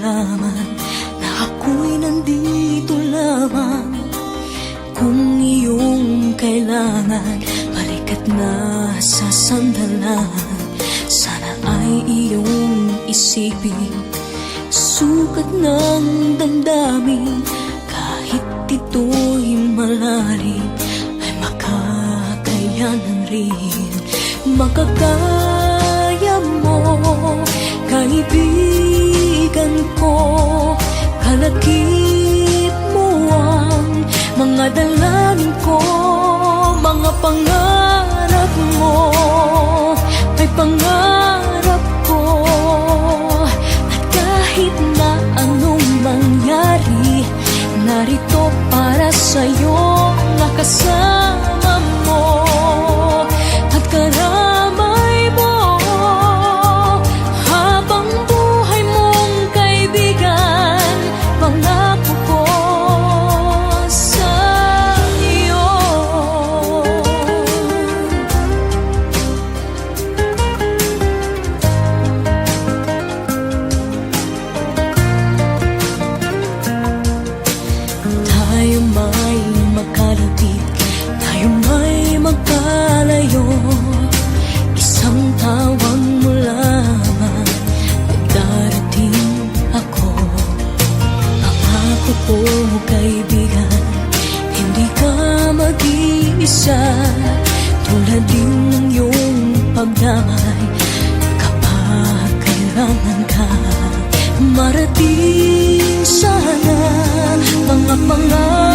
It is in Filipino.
malaman na ako'y nandito lamang. Kung iyong kailangan, balikat na sa sandalan. Sana ay iyong isipin, sukat ng damdamin. Kahit ito'y malalim, ay makakayanan rin. Makakaya mo, kaibigan ko. Kalakip mo ang mga dalangin ko. Mga pangarap mo ay pangarap ko. At kahit na anong mangyari, narito para sa'yo, nakasama mo at karamay mo. Habang buhay mong kaibigan, pangako ko sa iyo. Tayo may magkalapit, tayo may magkalayo. Isang tawag mo lamang, magdarating ako. Pangako ko, kaibigan, hindi ka mag-iisa. Tulad din ng iyong pagdamay kapag kailangan ka. Marating sana mga pangarap